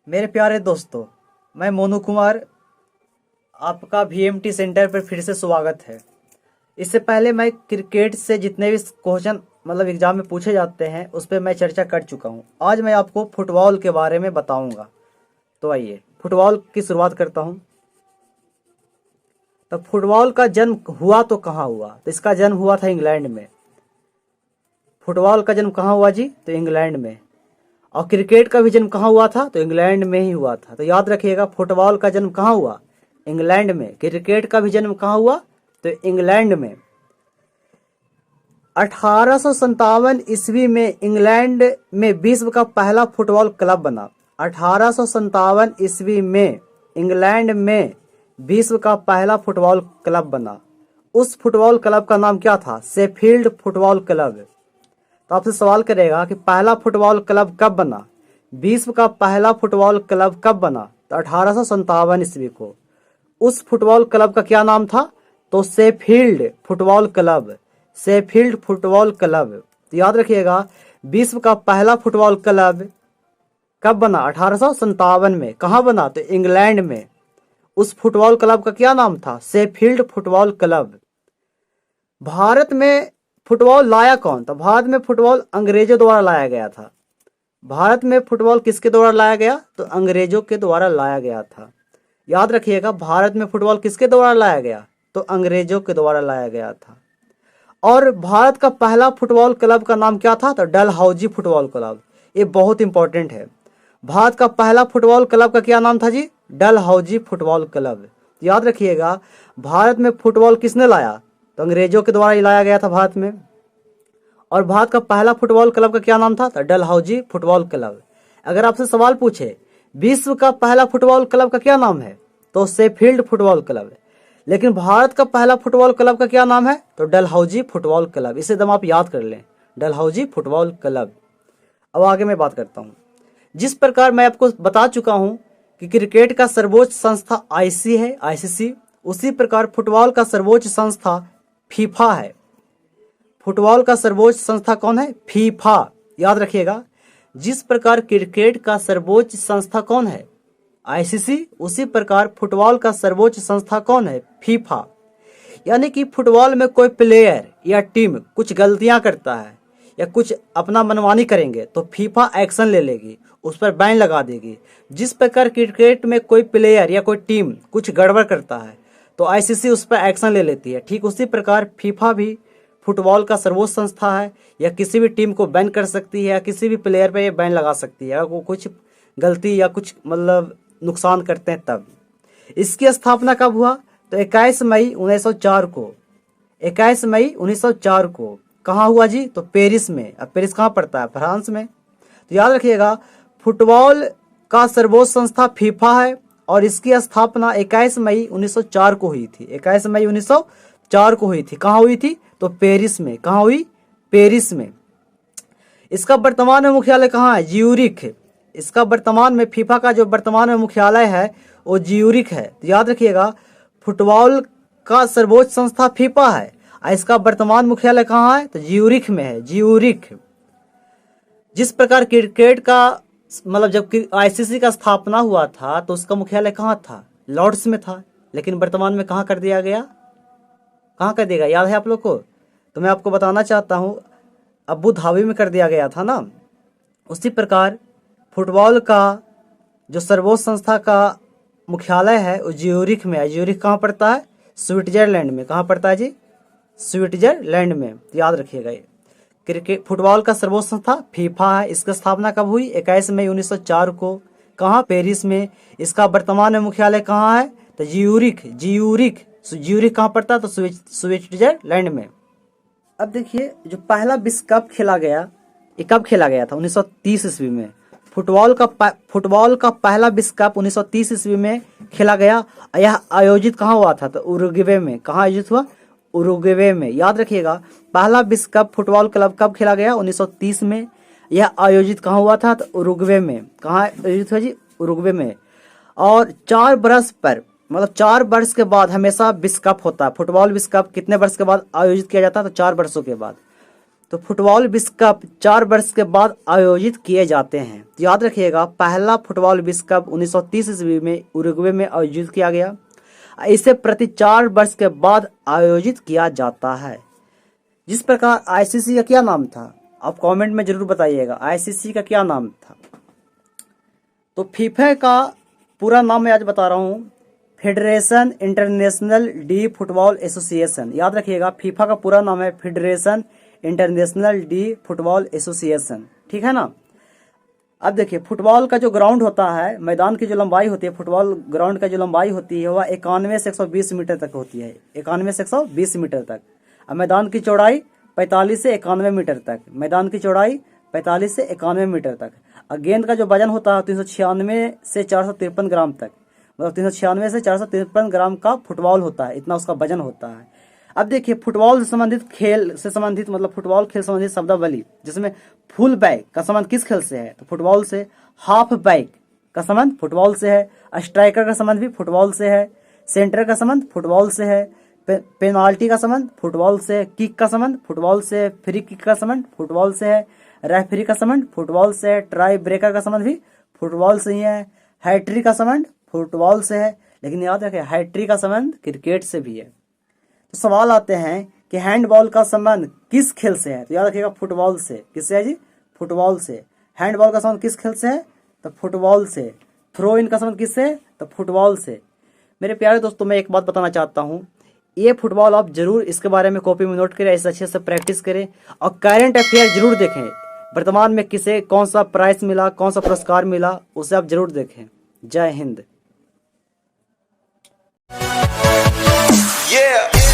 मेरे प्यारे दोस्तों, मैं मोनू कुमार, आपका VMT सेंटर पर फिर से स्वागत है। इससे पहले मैं क्रिकेट से जितने भी क्वेश्चन एग्जाम में पूछे जाते हैं उस पर मैं चर्चा कर चुका हूं। आज मैं आपको फुटबॉल के बारे में बताऊंगा। तो आइए फुटबॉल की शुरुआत करता हूं। तो फुटबॉल का जन्म हुआ तो कहाँ हुआ? तो इसका जन्म हुआ था इंग्लैंड में। फुटबॉल का जन्म कहाँ हुआ जी? तो इंग्लैंड में। और क्रिकेट का भी जन्म कहाँ हुआ था? तो इंग्लैंड में ही हुआ था। तो याद रखिएगा, फुटबॉल का जन्म कहाँ हुआ? इंग्लैंड में। क्रिकेट का भी जन्म कहाँ हुआ? तो इंग्लैंड में। 1857 ईस्वी में इंग्लैंड में विश्व का पहला फुटबॉल क्लब बना। 1857 ईस्वी में इंग्लैंड में विश्व का पहला फुटबॉल क्लब बना। उस फुटबॉल क्लब का नाम क्या था? Sheffield football club. तो आपसे सवाल करेगा कि पहला फुटबॉल क्लब कब बना? विश्व का पहला फुटबॉल क्लब कब बना? तो 1857 ईस्वी को। उस फुटबॉल क्लब का क्या नाम था? तो Sheffield football club. Sheffield football club. तो याद रखिएगा, विश्व का पहला फुटबॉल क्लब कब बना? 1857 में। कहाँ बना? तो इंग्लैंड में। उस फुटबॉल क्लब का क्या नाम था? Sheffield football club. भारत में फुटबॉल लाया कौन? तो भारत में फुटबॉल अंग्रेजों द्वारा लाया गया था। भारत में फुटबॉल किसके द्वारा लाया गया? तो अंग्रेजों के द्वारा लाया गया था। याद रखिएगा, भारत में फुटबॉल किसके द्वारा लाया गया? तो अंग्रेजों के द्वारा लाया गया था। और भारत का पहला फुटबॉल क्लब का नाम क्या था? तो डलहौजी फुटबॉल क्लब। ये बहुत इंपॉर्टेंट है। भारत का पहला फुटबॉल क्लब का क्या नाम था जी? Dalhousie football club. याद रखिएगा, भारत में फुटबॉल किसने लाया? तो अंग्रेजों के द्वारा ही लाया गया था भारत में। और भारत का पहला फुटबॉल क्लब का क्या नाम था? तो डलहौजी फुटबॉल क्लब। अगर आपसे सवाल पूछे विश्व का पहला फुटबॉल क्लब का क्या नाम है? तो शेफील्ड फुटबॉल क्लब। लेकिन भारत का पहला फुटबॉल क्लब का क्या नाम है? तो डलहौजी फुटबॉल क्लब। इसे एकदम आप याद कर लें, डलहौजी फुटबॉल क्लब। अब आगे मैं बात करता हूँ। जिस प्रकार मैं आपको बता चुका हूँ कि क्रिकेट का सर्वोच्च संस्था IC है, ICC, उसी प्रकार फुटबॉल का सर्वोच्च संस्था फीफा है। फुटबॉल का सर्वोच्च संस्था कौन है? फीफा। याद रखिएगा, जिस प्रकार क्रिकेट का सर्वोच्च संस्था कौन है? ICC, उसी प्रकार फुटबॉल का सर्वोच्च संस्था कौन है? फीफा। यानी कि फुटबॉल में कोई प्लेयर या टीम कुछ गलतियां करता है या कुछ अपना मनमानी करेंगे तो फीफा एक्शन ले लेगी, उस पर बैन लगा देगी। जिस प्रकार क्रिकेट में कोई प्लेयर या कोई टीम कुछ गड़बड़ करता है तो ICC उस पर एक्शन ले लेती है। ठीक उसी प्रकार फीफा भी फुटबॉल का सर्वोच्च संस्था है, या किसी भी टीम को बैन कर सकती है या किसी भी प्लेयर पे ये बैन लगा सकती है अगर वो कुछ गलती या कुछ नुकसान करते हैं तब। इसकी स्थापना कब हुआ? तो 21 मई 1904 को। 21 मई 1904 को। कहाँ हुआ जी? तो पेरिस में। अब पेरिस कहाँ पड़ता है? फ्रांस में। तो याद रखिएगा, फुटबॉल का सर्वोच्च संस्था फीफा है और इसकी स्थापना 21 मई 1904 को हुई थी। 21 मई 1904 को हुई थी। कहाँ हुई थी? तो पेरिस में। कहाँ हुई? पेरिस में। इसका वर्तमान में मुख्यालय कहाँ है? ज्यूरिख। इसका वर्तमान में फीफा का जो वर्तमान में मुख्यालय है वो ज्यूरिख है। तो याद रखिएगा, फुटबॉल का सर्वोच्च संस्था फीफा है और इसका वर्तमान मुख्यालय कहाँ है? तो ज्यूरिख में है। ज्यूरिख। जिस प्रकार क्रिकेट का जब ICC का स्थापना हुआ था तो उसका मुख्यालय कहाँ था? लॉर्ड्स में था। लेकिन वर्तमान में कहाँ कर दिया गया? कहाँ कर दिया गया? याद है आप लोग को? तो मैं आपको बताना चाहता हूँ, अबू धाबी में कर दिया गया था ना। उसी प्रकार फुटबॉल का जो सर्वोच्च संस्था का मुख्यालय है वो ज्यूरिख में है। ज्यूरिख कहाँ पड़ता है? स्विट्जरलैंड में। कहाँ पड़ता है जी? स्विट्जरलैंड में। तो याद रखिएगा, ये क्रिकेट फुटबॉल का सर्वोच्च संस्था फीफा है। इसकी स्थापना कब हुई? 21 मई 1904 को। कहाँ? पेरिस में। इसका वर्तमान में मुख्यालय कहाँ है? तो ज्यूरिख। ज्यूरिख। ज्यूरिख कहाँ पड़ता है? तो स्विट्जरलैंड में। अब देखिए, जो पहला विश्व कप खेला गया, ये कब खेला गया था? 1930 ईस्वी में। फुटबॉल का पहला विश्व कप 1930 ईस्वी में खेला गया। यह आयोजित कहाँ हुआ था? तो उरुग्वे में। कहाँ आयोजित हुआ? उरुग्वे में। याद रखिएगा, पहला विश्व कप फुटबॉल क्लब कब खेला गया? 1930 में। यह आयोजित कहाँ हुआ था? तो उरुग्वे में। कहाँ आयोजित हुआ जी? उरुग्वे में। और 4 वर्ष पर 4 वर्ष के बाद हमेशा विश्व कप होता है। फुटबॉल विश्व कप कितने वर्ष के बाद आयोजित किया जाता है? तो 4 वर्षों के बाद। तो फुटबॉल विश्व कप 4 वर्ष के बाद आयोजित किए जाते हैं। तो याद रखिएगा, पहला फुटबॉल विश्व कप 1930 ईस्वी में उरुग्वे में आयोजित किया गया। इसे प्रति 4 वर्ष के बाद आयोजित किया जाता है। जिस प्रकार आईसीसी का क्या नाम था, आप कमेंट में जरूर बताइएगा, आईसीसी का क्या नाम था। तो फीफा का पूरा नाम मैं आज बता रहा हूँ, federation international D football association. याद रखिएगा, फीफा का पूरा नाम है federation international D football association, ठीक है ना। अब देखिए, फुटबॉल का जो ग्राउंड होता है, मैदान की जो लंबाई होती है, फुटबॉल ग्राउंड का जो लंबाई होती है वह 91 से 120 मीटर तक होती है, 91 से 120 मीटर तक। अब मैदान की चौड़ाई 45 से 91 मीटर तक, मैदान की चौड़ाई 45 से 91 मीटर तक। और गेंद का जो वजन होता है 396 से 453 ग्राम तक, मतलब 396 से 453 ग्राम का फुटबॉल होता है, इतना उसका वजन होता है। अब देखिए, फुटबॉल से संबंधित खेल से संबंधित मतलब फुटबॉल खेल संबंधित शब्दावली, जिसमें फुल बैक का संबंध किस खेल से है, तो फुटबॉल से। हाफ बैक का संबंध फुटबॉल से है। स्ट्राइकर का संबंध भी फुटबॉल से है। सेंटर का संबंध फुटबॉल से है। पेनाल्टी का संबंध फुटबॉल से। किक का संबंध फुटबॉल से। फ्री किक का संबंध फुटबॉल से है। रेफरी का संबंध फुटबॉल से है। ट्राई ब्रेकर का संबंध भी फुटबॉल से ही है। हैट्रिक का संबंध फुटबॉल से है। लेकिन याद रखें, हैट्रिक का संबंध क्रिकेट से भी है। तो सवाल आते हैं कि हैंडबॉल का संबंध किस खेल से है, तो याद रखिएगा फुटबॉल से। किससे है जी, फुटबॉल से। हैंडबॉल का संबंध किस खेल से है, तो फुटबॉल से। थ्रो इन का संबंध किससे, तो फुटबॉल से। मेरे प्यारे दोस्तों, मैं एक बात बताना चाहता हूँ, ये फुटबॉल आप जरूर इसके बारे में कॉपी में नोट करें, ऐसे अच्छे से प्रैक्टिस करें और करंट अफेयर जरूर देखें। वर्तमान में किसे कौन सा प्राइज मिला, कौन सा पुरस्कार मिला, उसे आप जरूर देखें। जय हिंद। Yeah.